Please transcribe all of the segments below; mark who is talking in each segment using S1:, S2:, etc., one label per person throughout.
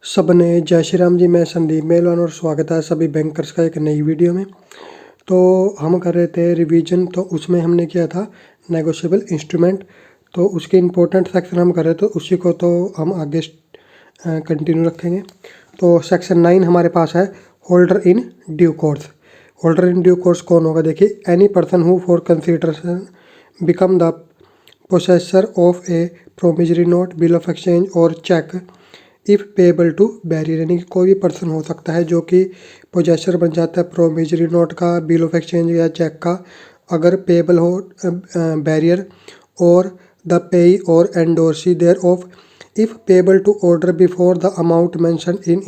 S1: सबने जय श्री राम जी। मैं संदीप मेलवान और स्वागत है सभी बैंकर्स का एक नई वीडियो में। तो हम कर रहे थे रिवीजन, तो उसमें हमने किया था नेगोशिएबल इंस्ट्रूमेंट। तो उसके इम्पोर्टेंट सेक्शन हम कर रहे थे, उसी को तो हम आगे कंटिन्यू रखेंगे। तो सेक्शन 9 हमारे पास है holder in due course. Holder in due course कौन होगा? देखिए, any person who for consideration become the possessor of a promissory note, bill of exchange और cheque if payable to bearer, यानी कि कोई भी पर्सन हो सकता है जो कि पोजेसर बन जाता है प्रोमिजरी नोट का, बिल ऑफ एक्सचेंज या चेक का, अगर पेबल हो बैरियर और द पेई और endorsee thereof if payable to order before the amount mention in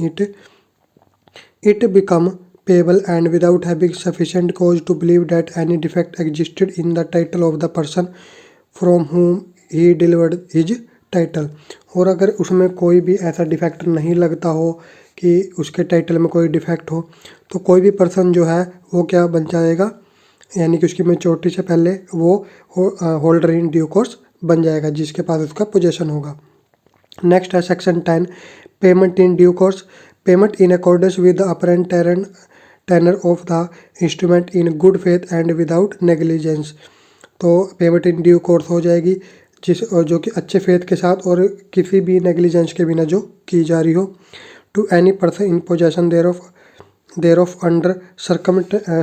S1: it become payable and without having sufficient cause to believe that any defect existed in the title of the person from whom he delivered his title। और अगर उसमें कोई भी ऐसा defect नहीं लगता हो कि उसके टाइटल में कोई डिफेक्ट हो, तो कोई भी पर्सन जो है वो क्या बन जाएगा, यानी कि उसकी मैच्योरिटी से पहले वो होल्डर इन ड्यू कोर्स बन जाएगा, जिसके पास उसका पोजेशन होगा। नेक्स्ट है section 10 payment in due course. Payment in accordance with the apparent tenor of the instrument in good faith and without negligence. तो पेमेंट इन ड्यू कोर्स हो जाएगी जो कि अच्छे फेथ के साथ और किसी भी नेग्लिजेंस के बिना जो की जा रही हो। To any person in possession thereof under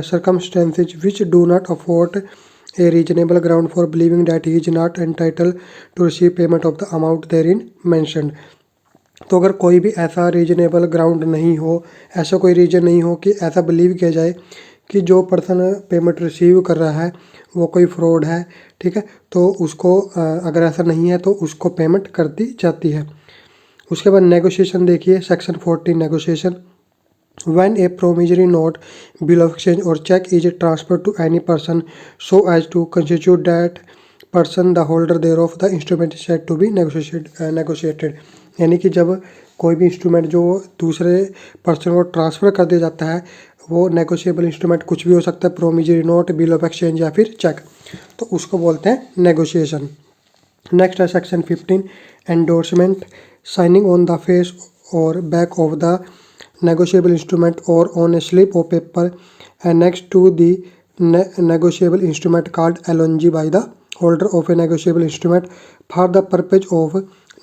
S1: circumstances which do not afford a reasonable ground for believing that he is not entitled to receive payment of the amount therein mentioned। तो अगर कोई भी ऐसा reasonable ground नहीं हो, ऐसा कोई reason नहीं हो कि ऐसा बिलीव किया जाए कि जो पर्सन पेमेंट रिसीव कर रहा है वो कोई फ्रॉड है, ठीक है, तो उसको अगर ऐसा नहीं है तो उसको पेमेंट कर दी जाती है। उसके बाद नेगोशिएशन देखिए, section 14 negotiation. When a promissory note, bill of exchange or check is transferred to any person so as to constitute that person the holder thereof, the instrument is said to be negotiated। यानी कि जब कोई भी instrument जो दूसरे person को transfer कर दिया जाता है, वो नेगोशिएबल इंस्ट्रूमेंट कुछ भी हो सकता है, promissory note, bill of exchange या फिर चेक, तो उसको बोलते हैं नेगोशिएशन। नेक्स्ट है section 15 endorsement. Signing on the face और back of the negotiable instrument or on a slip of paper annexed to the negotiable instrument called LONG by the holder of a negotiable instrument for the purpose of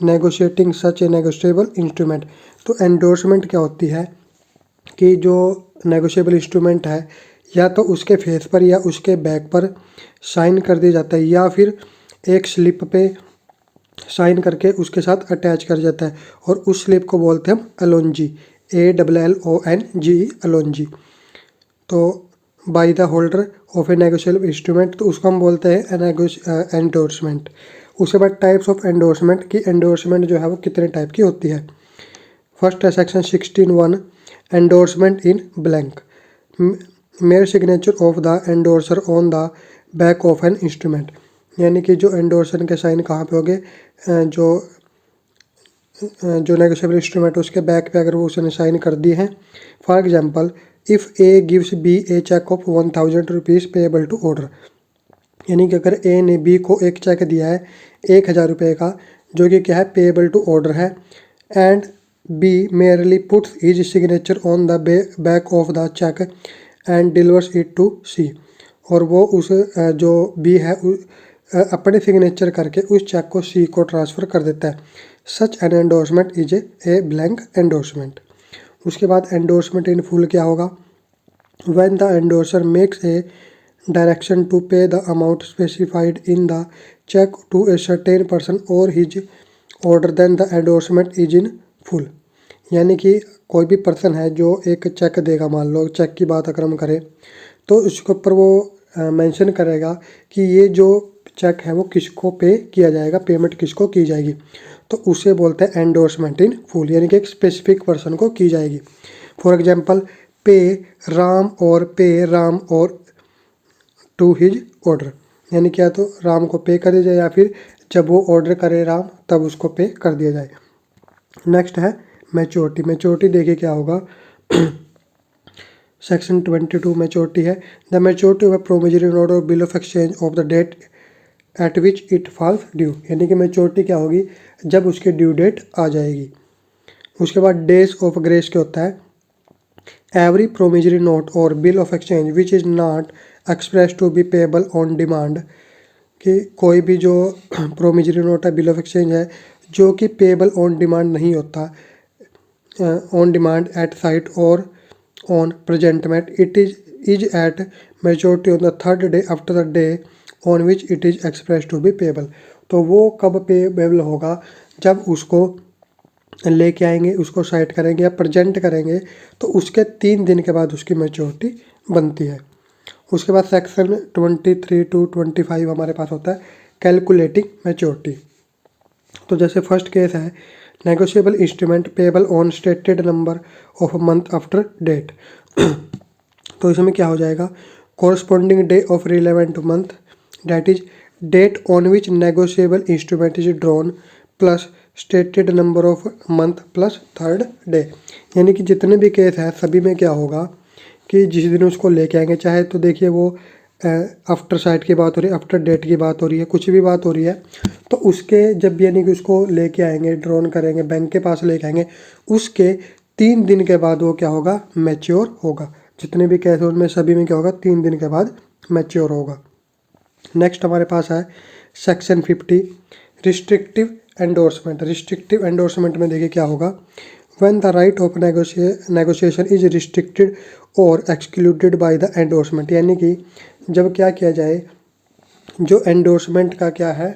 S1: negotiating such a negotiable instrument। तो endorsement क्या होती है कि जो negotiable instrument है या तो उसके फेस पर या उसके बैक पर साइन कर दिया जाता है या फिर एक स्लिप पे साइन करके उसके साथ अटैच कर जाता है, और उस स्लिप को बोलते हैं हम एलोनजी, ALLONGE एलोनजी। तो by the holder of A negotiable instrument, तो उसको हम बोलते हैं एंडोर्समेंट। उसके बाद टाइप्स ऑफ एंडोर्समेंट की एंडोर्समेंट जो है वो कितने टाइप की होती है। फर्स्ट है section 16(1) endorsement in blank, mayor signature of the endorser on the back of an instrument. यानी कि जो एंडोर्सर के साइन कहाँ पे होंगे, जो नेगोशिएबल इंस्ट्रूमेंट उसके बैक पे अगर वो उसने साइन कर दिए हैं। For example, if A gives B a cheque of 1000 rupees payable to order, यानी कि अगर ए ने बी को एक चेक दिया है 1000 रुपये का, जो कि क्या है, पेएबल टू ऑर्डर है, and B merely puts his signature on the back of the cheque and delivers it to C, और वो उस जो बी है अपने सिग्नेचर करके उस चेक को सी को ट्रांसफ़र कर देता है। Such an endorsement is a blank endorsement. उसके बाद एंडोर्समेंट इन फुल क्या होगा? When the endorser makes a direction to pay the amount specified in the cheque to a certain person और his order, then the endorsement is in full. यानी कि कोई भी person है जो एक चेक देगा, मान लो चेक की बात अगर हम करें, तो उसके ऊपर वो मेंशन करेगा कि ये जो चेक है वो किसको पे किया जाएगा, पेमेंट किसको की जाएगी, तो उसे बोलते हैं एंडोर्समेंट इन फुल, यानी कि एक स्पेसिफिक पर्सन को की जाएगी। फॉर एग्जांपल, पे राम और टू हिज ऑर्डर, यानी क्या, तो राम को पे कर दिया जाए या फिर जब वो ऑर्डर करे राम तब उसको पे कर दिया जाए। नेक्स्ट है मैच्योरिटी। मैच्योरिटी देखिए क्या होगा, सेक्शन 22 मैच्योरिटी है। The maturity of promissory note और bill of exchange of the date at which it falls due, यानी कि मैच्योरिटी क्या होगी, जब उसकी ड्यू डेट आ जाएगी। उसके बाद डेज ऑफ ग्रेस क्या होता है, एवरी प्रोमिजरी नोट और bill of exchange which is not express to be payable on demand, कि कोई भी जो प्रोमिजरी नोट है, बिल ऑफ एक्सचेंज है, जो कि पेबल ऑन डिमांड नहीं होता, ऑन डिमांड एट साइट और on presentment, it is at maturity on the third day after the day on which it is express to be payable. तो वो कब payable होगा, जब उसको लेके आएंगे, उसको साइट करेंगे या प्रेजेंट करेंगे, तो उसके 3 दिन के बाद उसकी मैच्योरिटी बनती है। उसके बाद सेक्शन 23 to 25 हमारे पास होता है कैलकुलेटिंग मैच्योरिटी। तो जैसे फर्स्ट केस है negotiable instrument payable on stated number of month after date. तो इसमें क्या हो जाएगा, corresponding day of relevant month, date is date on which negotiable instrument is drawn plus stated number of month plus third day. यानी कि जितने भी case हैं सभी में क्या होगा कि जिस दिन उसको लेके आएंगे, चाहे तो देखिए वो आफ्टर साइट की बात हो रही है, आफ्टर डेट की बात हो रही है, कुछ भी बात हो रही है, तो उसके जब भी यानी कि उसको लेके आएंगे, ड्रॉन करेंगे, बैंक के पास लेके आएंगे, उसके 3 दिन के बाद वो क्या होगा, मैच्योर होगा। जितने भी केस हैं उनमें सभी में क्या होगा, 3 दिन के बाद मैच्योर होगा। नेक्स्ट हमारे पास है section 50 restrictive endorsement. Restrictive endorsement में देखिए क्या होगा, when the right of negotiation is restricted और excluded by the endorsement, यानी कि जब क्या किया जाए, जो एंडोर्समेंट का क्या है,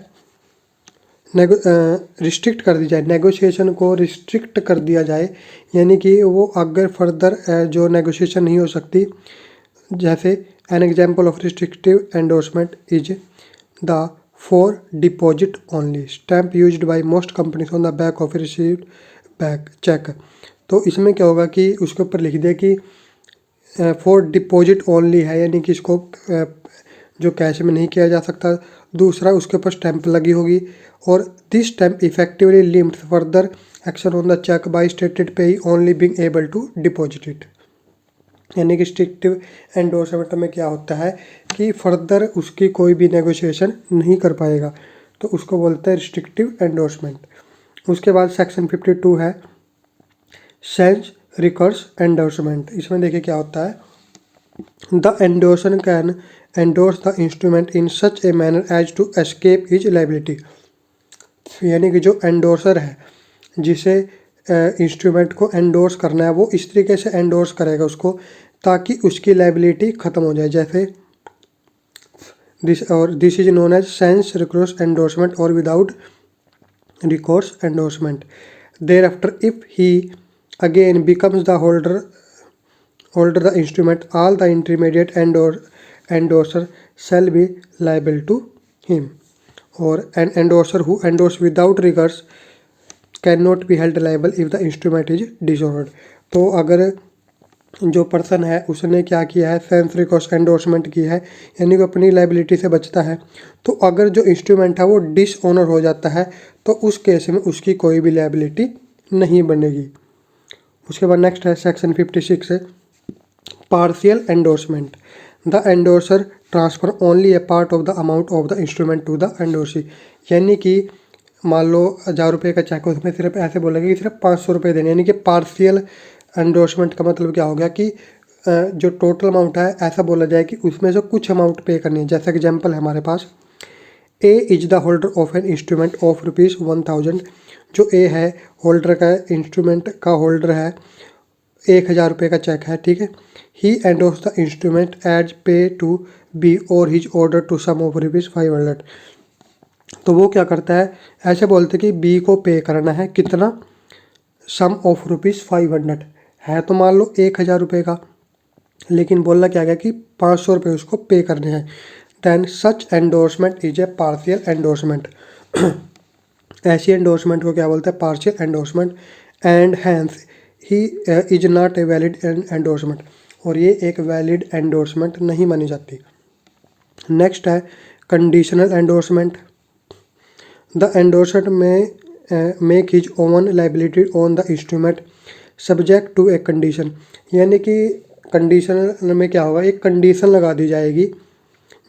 S1: रिस्ट्रिक्ट कर दी जाए, नेगोशिएशन को रिस्ट्रिक्ट कर दिया जाए, यानी कि वो अगर फर्दर जो नेगोशिएशन नहीं हो सकती। जैसे an example of restrictive endorsement is the for deposit only stamp used by most companies on the back of received back cheque. तो इसमें क्या होगा कि उसके ऊपर लिख दिया कि फॉर डिपॉजिट ओनली है, यानी कि इसको जो कैश में नहीं किया जा सकता। दूसरा उसके ऊपर स्टैंप लगी होगी, और this stamp effectively limits further action on the cheque by stated payee only being able to deposit it. यानी कि रिस्ट्रिक्टिव एंडोर्समेंट में क्या होता है कि फर्दर उसकी कोई भी नेगोशिएशन नहीं कर पाएगा, तो उसको बोलते हैं रिस्ट्रिक्टिव एंडोर्समेंट। उसके बाद सेक्शन 52 है सेंस रिकर्स एंडोर्समेंट। इसमें देखिए क्या होता है, the endorser can endorse the instrument in such a manner as to escape his liability. यानी कि जो एंडोर्सर है, जिसे इंस्ट्रूमेंट को एंडोर्स करना है, वो इस तरीके से एंडोर्स करेगा उसको ताकि उसकी लायबिलिटी ख़त्म हो जाए। जैसे this is known as sans recourse endorsement और without recourse endorsement. Thereafter, if he again becomes the holder the instrument, all the intermediate endorser shall be liable to him. Or an endorser who endorses without recourse cannot be held liable if the instrument is dishonored. तो अगर जो person है उसने क्या किया है, sense रिकॉर्स endorsement की है, यानी कि अपनी लाइबिलिटी से बचता है, तो अगर जो इंस्ट्रूमेंट है वो डिसऑनर हो जाता है, तो उस केस में उसकी कोई भी लाइबिलिटी नहीं बनेगी। उसके बाद नेक्स्ट है सेक्शन 56 है partial endorsement. The endorser transfer only a part of the amount of the instrument to the endorsee. यानी कि मान लो 1000 रुपये का चेक, उसमें सिर्फ ऐसे बोलेंगे कि सिर्फ 500 रुपये देने, यानी कि पार्शियल एंडोर्समेंट का मतलब क्या हो गया कि जो टोटल अमाउंट है ऐसा बोला जाए कि उसमें से कुछ अमाउंट पे करनी है। जैसा एग्जांपल है हमारे पास, A is the holder of an instrument of ₹1000। जो ए है होल्डर का, इंस्ट्रूमेंट का होल्डर है, 1000 रुपये का चेक है, ठीक है। He endorse the instrument as pay to B और his order to sum of ₹500। तो वो क्या करता है, ऐसे बोलते कि बी को पे करना है कितना, सम ऑफ ₹500 है, तो मान लो 1000 रुपये का, लेकिन बोलना क्या गया कि 500 रुपये उसको पे करने हैं। Then such endorsement is a partial endorsement. ऐसी एंडोर्समेंट को क्या बोलते हैं, partial endorsement. And hence he is not a valid endorsement, और ये एक वैलिड एंडोर्समेंट नहीं मानी जाती। नेक्स्ट है conditional endorsement. The endorser may make his own liability on the instrument subject to a condition. यानी कि कंडीशनल में क्या होगा, एक कंडीशन लगा दी जाएगी।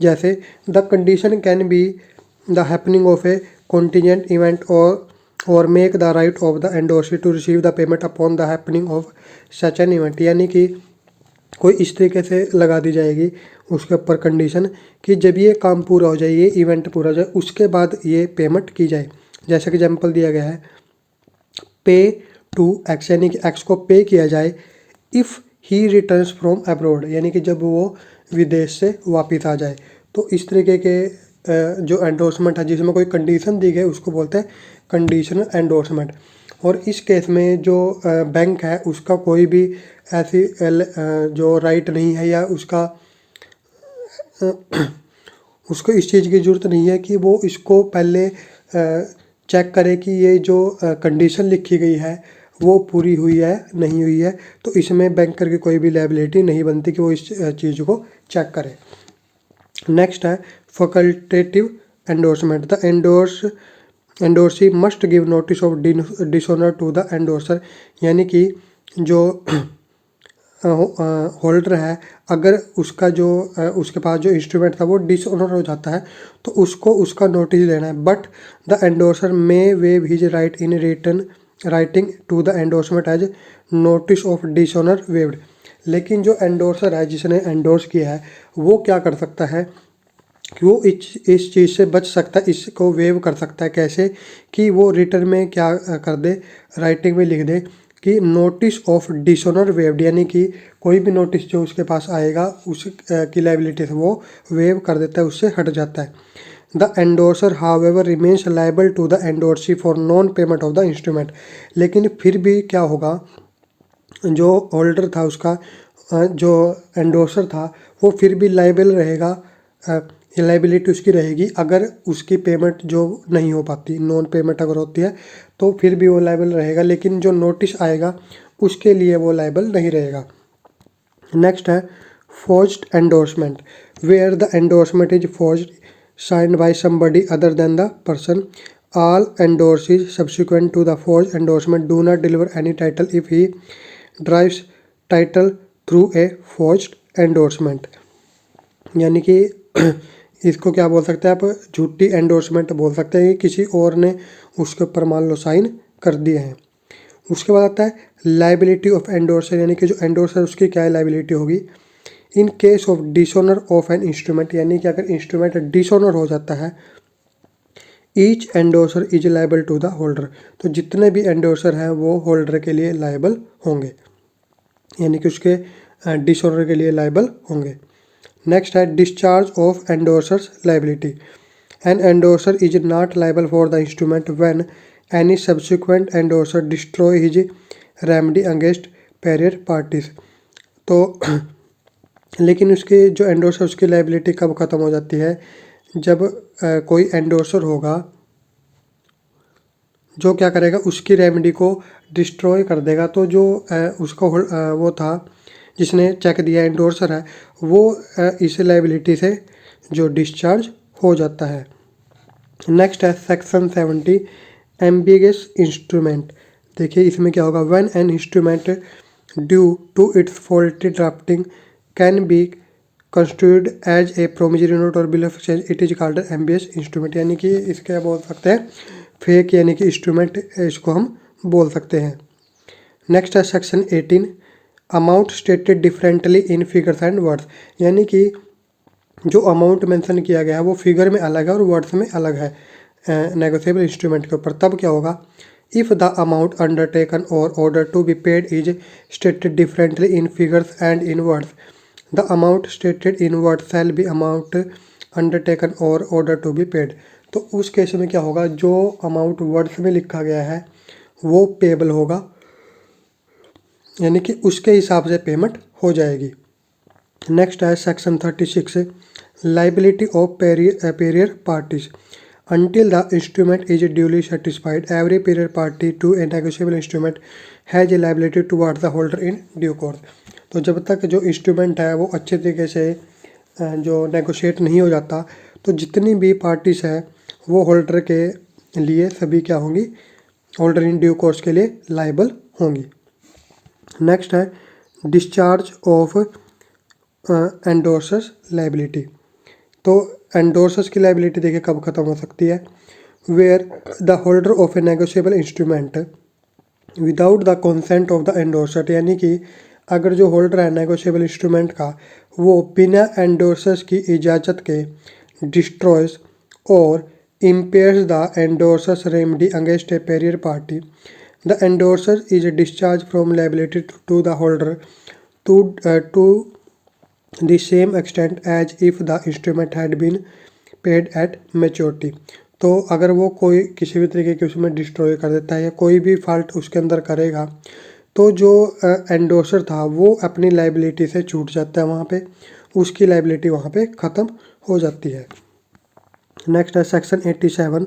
S1: जैसे the condition can be the happening of a contingent event और और make the right of the endorser to receive the payment upon the happening of such an event, यानी कि कोई इस तरीके से लगा दी जाएगी उसके ऊपर कंडीशन कि जब ये काम पूरा हो जाए, ये इवेंट पूरा हो जाए, उसके बाद ये पेमेंट की जाए। जैसा कि एग्जाम्पल दिया गया है, पे टू एक्स, यानी कि एक्स को पे किया जाए if he returns from abroad, यानी कि जब वो विदेश से वापस आ जाए। तो इस तरीके के जो एंडोर्समेंट है जिसमें कोई कंडीशन दी गई उसको बोलते हैं कंडीशनल एंडोर्समेंट। और इस केस में जो बैंक है उसका कोई भी ऐसी जो राइट नहीं है या उसको इस चीज़ की ज़रूरत नहीं है कि वो इसको पहले चेक करे कि ये जो कंडीशन लिखी गई है वो पूरी हुई है नहीं हुई है। तो इसमें बैंकर की कोई भी लायबिलिटी नहीं बनती कि वो इस चीज़ को चेक करे। नेक्स्ट है facultative endorsement. The endorsee must give notice of dishonour to the endorser, यानी कि जो होल्डर है अगर उसका जो उसके पास जो इंस्ट्रूमेंट था वो डिसऑनर हो जाता है तो उसको उसका नोटिस देना है। But the endorser may waive his right in return writing to the endorsement as notice of dishonour waived. लेकिन जो एंडोर्सर है जिसने एंडोर्स किया है वो क्या कर सकता है कि वो इस चीज़ से बच सकता है, इसको वेव कर सकता है। कैसे कि वो रिटर्न में क्या कर दे, राइटिंग में लिख दे कि नोटिस ऑफ डिसऑनर वेव्ड, यानी कि कोई भी नोटिस जो उसके पास आएगा उसकी लायबिलिटी से वो वेव कर देता है, उससे हट जाता है। The endorser however remains liable to the endorsee for non payment of the instrument. लेकिन फिर भी क्या होगा, जो होल्डर था उसका जो एंडोर्सर था वो फिर भी लायबल रहेगा, लायबिलिटी उसकी रहेगी अगर उसकी पेमेंट जो नहीं हो पाती, नॉन पेमेंट अगर होती है तो फिर भी वो लायबल रहेगा, लेकिन जो नोटिस आएगा उसके लिए वो लायबल नहीं रहेगा। नेक्स्ट है forged endorsement, where the endorsement is forged signed by somebody other than the person. All endorsees subsequent to the forged endorsement do not deliver any title if he derives title through a forged endorsement। यानी कि इसको क्या बोल सकते हैं आप, झूठी endorsement बोल सकते हैं कि किसी और ने उसके ऊपर मान लो साइन कर दिए हैं। उसके बाद आता है लाइबिलिटी ऑफ एंडोर्सर, यानी कि जो एंडोर्सर उसकी क्या लाइबिलिटी होगी in case of dishonour of an instrument, यानी कि अगर इंस्ट्रूमेंट डिसऑनर हो जाता है each endorser is liable to the holder. तो जितने भी एंडोर्सर हैं वो होल्डर के लिए लायबल होंगे, यानी कि उसके डिसऑनर के लिए लायबल होंगे। नेक्स्ट है discharge of endorsers liability. An endorser is not liable for the instrument when any subsequent endorser destroy his remedy against prior parties. तो लेकिन उसके जो एंडोर्सर उसकी लायबिलिटी कब ख़त्म हो जाती है, जब कोई एंडोर्सर होगा जो क्या करेगा उसकी रेमेडी को डिस्ट्रॉय कर देगा। तो जो उसका वो था जिसने चेक दिया एंडोर्सर है वो इस लायबिलिटी से जो डिस्चार्ज हो जाता है। नेक्स्ट है सेक्शन 70 एम्बिगस इंस्ट्रूमेंट। देखिए इसमें क्या होगा, when an instrument due to its faulty drafting can be construed as a promissory note और bill of exchange, it is called ambiguous instrument. यानी कि इसके बोल सकते हैं फेक, यानी कि इंस्ट्रूमेंट इसको हम बोल सकते हैं। नेक्स्ट है section 18 amount stated differently in figures and words, यानी कि जो अमाउंट मेंशन किया गया है वो फिगर में अलग है और वर्ड्स में अलग है नेगोशिएबल इंस्ट्रूमेंट के ऊपर। तब क्या होगा, इफ़ द अमाउंट अंडरटेकन और order to be paid is stated differently in figures and in words, the amount stated in word shall be amount undertaken और ऑर्डर टू बी पेड। तो उस case में क्या होगा, जो अमाउंट वर्ड्स में लिखा गया है वो पेबल होगा, यानी कि उसके हिसाब से पेमेंट हो जाएगी। नेक्स्ट है section 36 liability of Periyar parties. Until the instrument is duly satisfied, every period party to a negotiable instrument has a liability towards the holder in due course। तो जब तक जो इंस्ट्रूमेंट है वो अच्छे तरीके से जो नेगोशिएट नहीं हो जाता तो जितनी भी पार्टीज है वो होल्डर के लिए सभी क्या होंगी, होल्डर इन ड्यू कोर्स के लिए लाइबल होंगी। नेक्स्ट है डिस्चार्ज ऑफ एंडोर्सर्स लाइबिलिटी। तो एंडोर्सर्स की लाइबिलिटी देखिए कब ख़त्म हो सकती है, where the holder of a negotiable instrument without the consent of the endorser, यानी कि अगर जो होल्डर है नेगोशिएबल इंस्ट्रूमेंट का वो बिना एंडोर्सर्स की इजाज़त के डिस्ट्रॉयज और impairs the endorser's remedy against a superior party, the endorser is discharged from liability to the holder to the same extent as if the instrument had been paid at maturity। तो अगर वो कोई किसी भी तरीके के उसमें डिस्ट्रॉय कर देता है या कोई भी फॉल्ट उसके अंदर करेगा तो जो एंडोर्सर था वो अपनी लाइबिलिटी से छूट जाता है, वहाँ पे उसकी लाइबिलिटी वहाँ पे ख़त्म हो जाती है। नेक्स्ट है section 87,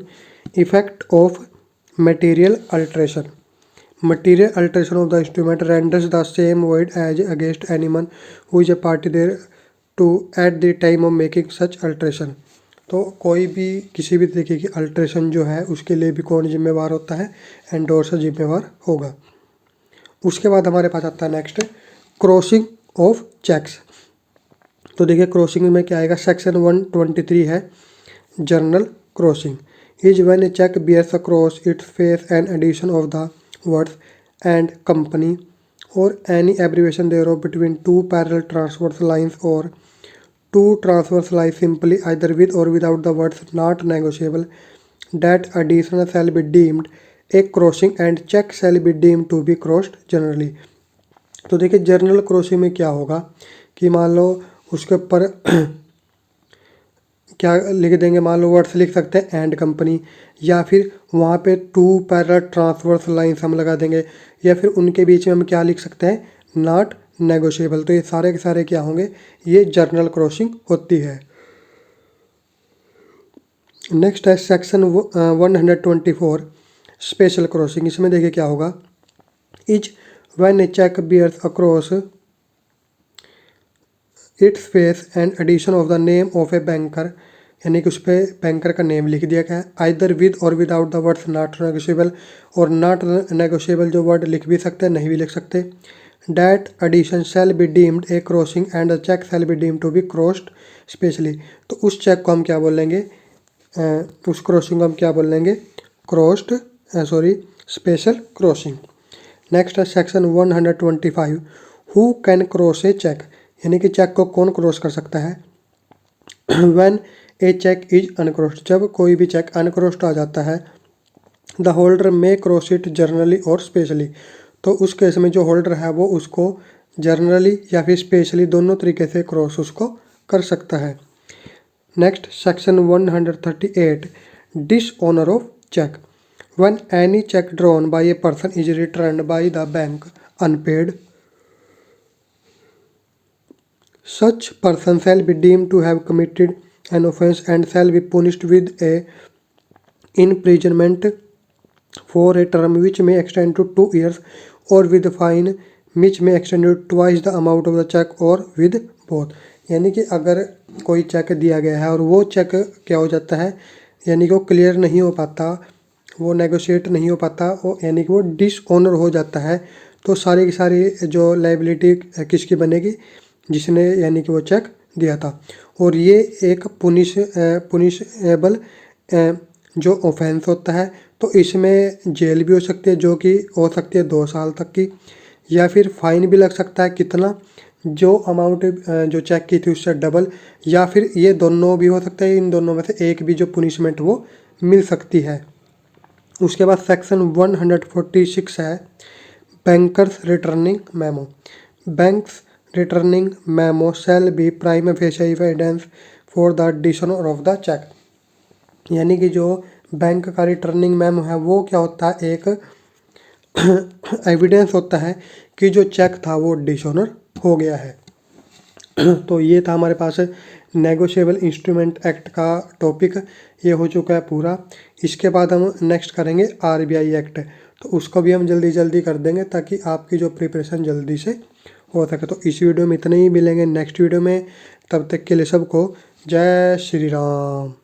S1: effect of material alteration. Material alteration of the instrument renders the same void as against anyone who is a party there to at the time of making such alteration। तो कोई भी किसी भी तरीके की alteration जो है उसके लिए भी कौन जिम्मेवार होता है, एंडोर्सर जिम्मेवार होगा। उसके बाद हमारे पास आता है नेक्स्ट क्रॉसिंग ऑफ चेक्स। तो देखिए क्रॉसिंग में क्या आएगा, सेक्शन 123 है general crossing is when a cheque bears across its face an addition of the words and company or any abbreviation thereof between two parallel transverse lines or two transverse lines simply either with or without the words not negotiable, that addition shall be deemed a crossing and check shall be deemed to be crossed generally। तो देखिए journal crossing में क्या होगा कि मान लो उसके ऊपर क्या लिख देंगे, मान लो वर्ड्स लिख सकते हैं एंड कंपनी, या फिर वहाँ पे टू पैरेलल ट्रांसवर्स लाइन्स हम लगा देंगे, या फिर उनके बीच में हम क्या लिख सकते हैं नॉट नेगोशिएबल। तो ये सारे के सारे क्या होंगे, ये जर्नल क्रॉसिंग होती है। नेक्स्ट है सेक्शन 124 स्पेशल क्रॉसिंग। इसमें देखिए क्या होगा, is when a cheque bears across its face and addition of the name of a banker, यानी कि उस पर बैंकर का नेम लिख दिया गया है, आइदर विद और without the words not negotiable, और नॉट नेगोशिएबल जो वर्ड लिख भी सकते हैं नहीं भी लिख सकते। That addition shall be deemed a crossing and the cheque shall be deemed to be crossed specially. तो उस चेक को हम क्या बोल लेंगे, उस क्रॉसिंग को हम क्या बोल लेंगे, क्रॉस्ड स्पेशल क्रॉसिंग। नेक्स्ट है section 125 who can cross a cheque, यानी कि चेक को कौन क्रॉस कर सकता है। When a cheque is uncrossed, जब कोई भी चेक अनक्रॉस्ड आ जाता है, the holder may cross it generally और स्पेशली। तो उस केस में जो होल्डर है वो उसको जर्नली या फिर स्पेशली दोनों तरीके से क्रॉस उसको कर सकता है। Next section 138 dishonour of cheque. When any cheque drawn by a person is returned by the bank unpaid, such person shall be deemed to have committed an offence and shall be punished with a imprisonment for a term which may extend to 2 years or with a fine which may extend to twice the amount of the check or with both। यानी कि अगर कोई check दिया गया है और वो check क्या हो जाता है, यानी कि वो क्लियर नहीं हो पाता, वो नेगोशिएट नहीं हो पाता, वो यानी कि वो डिसऑनर हो जाता है, तो सारी की सारी जो लाइबिलिटी किसकी बनेगी, जिसने यानी कि वो चेक दिया था। और ये एक पुनिशेबल जो ऑफेंस होता है, तो इसमें जेल भी हो सकती है जो कि हो सकती है 2 साल तक की, या फिर फाइन भी लग सकता है कितना, जो अमाउंट जो चेक की थी उससे डबल, या फिर ये दोनों भी हो सकता है, इन दोनों में से एक भी जो पुनिशमेंट वो मिल सकती है। उसके बाद सेक्शन 146 है bankers returning memo. Banks returning memo shall be prima facie evidence for the dishonour of the cheque, यानी कि जो बैंक का रिटर्निंग मेमो है वो क्या होता है, एक एविडेंस होता है कि जो चेक था वो डिसऑनर हो गया है। तो ये था हमारे पास नेगोशिएबल इंस्ट्रूमेंट एक्ट का टॉपिक, ये हो चुका है पूरा। इसके बाद हम नेक्स्ट करेंगे आरबीआई एक्ट, तो उसको भी हम जल्दी जल्दी कर देंगे ताकि आपकी जो प्रिपरेशन जल्दी से हो सके। तो इस वीडियो में इतने ही, मिलेंगे नेक्स्ट वीडियो में, तब तक के लिए सबको जय श्री राम।